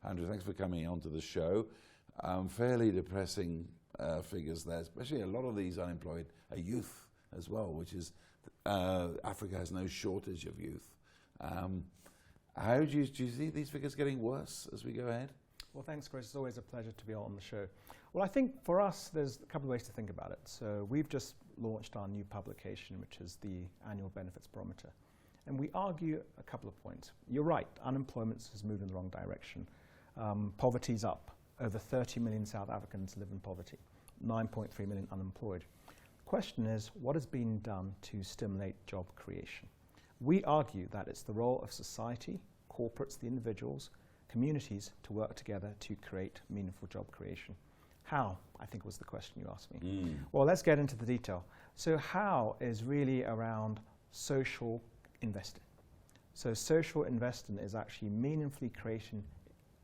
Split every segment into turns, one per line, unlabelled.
Andrew, thanks for coming onto the show. Fairly depressing figures there, especially a lot of these unemployed are youth as well, which is, Africa has no shortage of youth. How do you see these figures getting worse as we go ahead?
Well, thanks, Chris. It's always a pleasure to be on the show. Well, I think for us, there's a couple of ways to think about it. So we've just launched our new publication, which is the Annual Benefits Barometer. And we argue a couple of points. You're right, unemployment has moved in the wrong direction. Poverty's up. Over 30 million South Africans live in poverty, 9.3 million unemployed. The question is, what has been done to stimulate job creation? We argue that it's the role of society, corporates, the individuals, communities to work together to create meaningful job creation. How, I think was the question you asked me. Well, let's get into the detail. So how is really around social investing. So social investing is actually meaningfully creating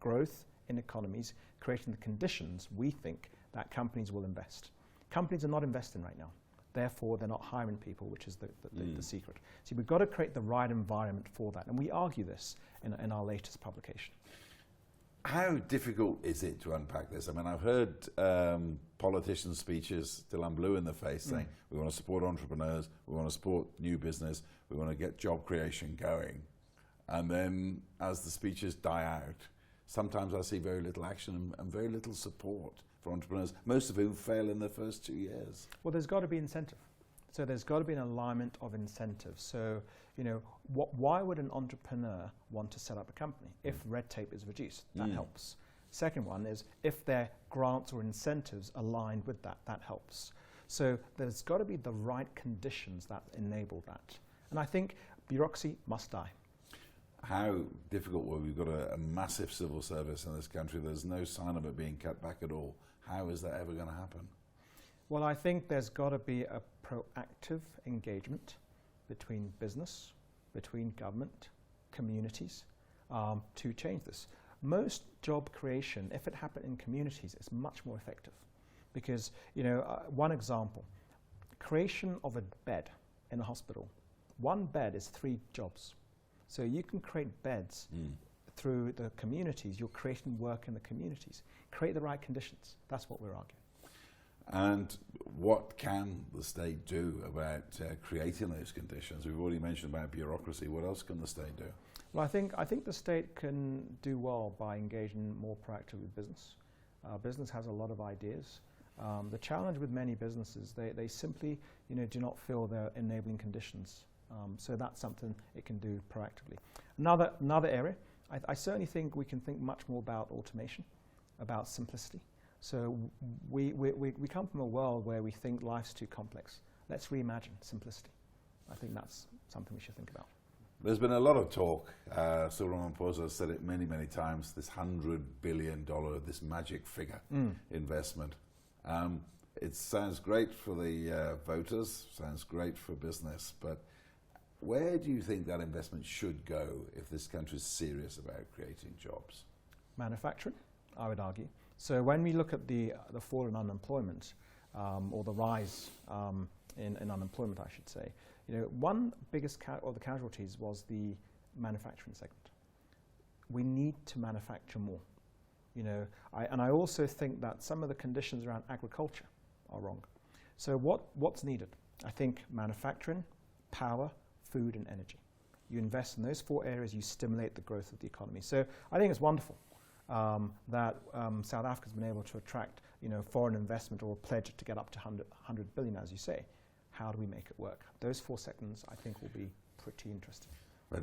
growth in economies, creating the conditions we think that companies will invest. Companies are not investing right now. Therefore, they're not hiring people, which is the secret. So we've got to create the right environment for that. And we argue this in our latest publication.
How difficult is it to unpack this? I mean, I've heard politicians' speeches till I'm blue in the face saying, we want to support entrepreneurs, we want to support new business, we want to get job creation going. And then as the speeches die out, sometimes I see very little action and very little support for entrepreneurs, most of whom fail in their first 2 years.
Well, there's got to be incentive. So there's got to be an alignment of incentives. So, you know, why would an entrepreneur want to set up a company? If red tape is reduced, that helps. Second one is if their grants or incentives aligned with that, that helps. So there's got to be the right conditions that enable that. And I think bureaucracy must die.
How difficult? Well, we've got a massive civil service in this country. There's no sign of it being cut back at all. How is that ever going to happen?
Well, I think there's got to be a proactive engagement between business, between government, communities, to change this. Most job creation, if it happened in communities, is much more effective. Because, you know, one example, creation of a bed in a hospital. One bed is 3 jobs. So you can create beds through the communities. You're creating work in the communities. Create the right conditions. That's what we're arguing.
And what can the state do about creating those conditions? We've already mentioned about bureaucracy. What else can the state do?
Well, I think the state can do well by engaging more proactively with business. Business has a lot of ideas. The challenge with many businesses, they simply, you know, do not feel their enabling conditions. So that's something it can do proactively. Another area, I certainly think we can think much more about automation, about simplicity. So we come from a world where we think life's too complex. Let's reimagine simplicity. I think that's something we should think about.
There's been a lot of talk. Sir Posa said it many, many times, this $100 billion, this magic figure investment. It sounds great for the voters, sounds great for business, but where do you think that investment should go if this country is serious about creating jobs?
Manufacturing, I would argue. So when we look at the fall in unemployment, or the rise in unemployment, I should say, you know, one biggest of the casualties was the manufacturing segment. We need to manufacture more. You know, I also think that some of the conditions around agriculture are wrong. So what's needed? I think manufacturing, power, food and energy. You invest in those 4 areas, you stimulate the growth of the economy. So I think it's wonderful that South Africa's been able to attract, you know, foreign investment or a pledge to get up to 100 billion, as you say. How do we make it work? Those 4 sectors, I think, will be pretty interesting.
But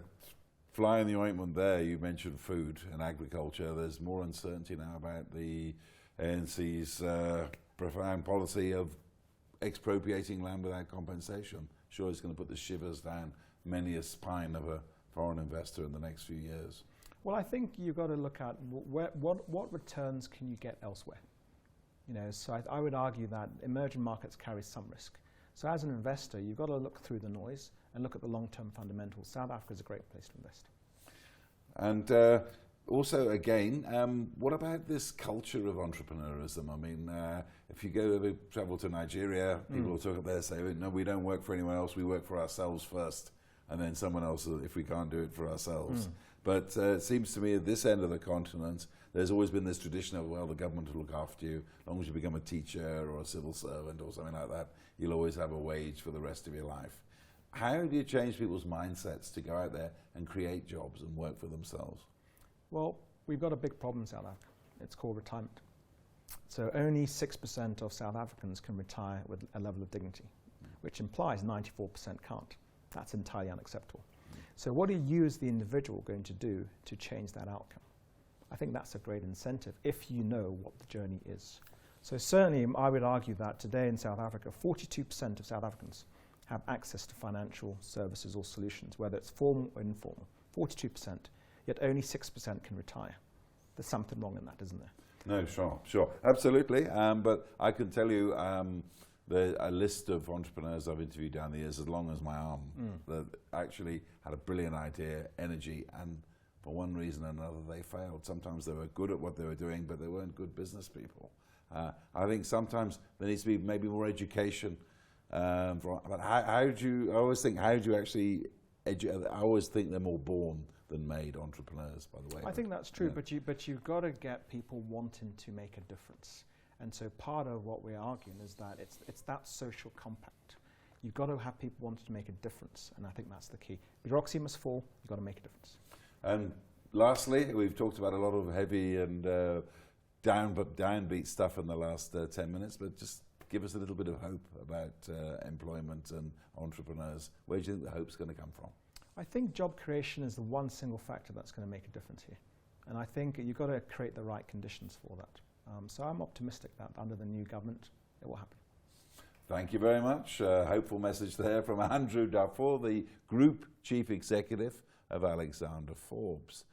fly in the ointment there, you mentioned food and agriculture. There's more uncertainty now about the ANC's profound policy of expropriating land without compensation. Sure, it's going to put the shivers down many a spine of a foreign investor in the next few years.
Well, I think you've got to look at what returns can you get elsewhere. You know, so I would argue that emerging markets carry some risk. So as an investor, you've got to look through the noise and look at the long-term fundamentals. South Africa is a great place to invest.
And also, again, what about this culture of entrepreneurism? I mean, if you travel to Nigeria, people will talk up there and say, no, we don't work for anyone else, we work for ourselves first, and then someone else if we can't do it for ourselves. But it seems to me at this end of the continent, there's always been this tradition of, well, the government will look after you. As long as you become a teacher or a civil servant or something like that, you'll always have a wage for the rest of your life. How do you change people's mindsets to go out there and create jobs and work for themselves?
Well, we've got a big problem in South Africa. It's called retirement. So only 6% of South Africans can retire with a level of dignity, which implies 94% can't. That's entirely unacceptable. So what are you as the individual going to do to change that outcome? I think that's a great incentive if you know what the journey is. So certainly I would argue that today in South Africa, 42% of South Africans have access to financial services or solutions, whether it's formal or informal. 42%, yet only 6% can retire. There's something wrong in that, isn't there?
No, sure, absolutely. But I can tell you a list of entrepreneurs I've interviewed down the years, as long as my arm, that actually had a brilliant idea, energy, and for one reason or another they failed. Sometimes they were good at what they were doing, but they weren't good business people. I think sometimes there needs to be maybe more education. But how do you? I always think, how do you actually educate? I always think they're more born than made entrepreneurs, by the way.
I think that's true, yeah. but you've got to get people wanting to make a difference. And so part of what we're arguing is that it's that social compact. You've got to have people wanting to make a difference, and I think that's the key. Bureaucracy must fall. You've got to make a difference.
And lastly, we've talked about a lot of heavy and downbeat stuff in the last 10 minutes, but just give us a little bit of hope about employment and entrepreneurs. Where do you think the hope's going to come from?
I think job creation is the one single factor that's going to make a difference here. And I think you've got to create the right conditions for that. So I'm optimistic that under the new government, it will happen.
Thank you very much. Hopeful message there from Andrew Darfoor, the Group Chief Executive of Alexander Forbes.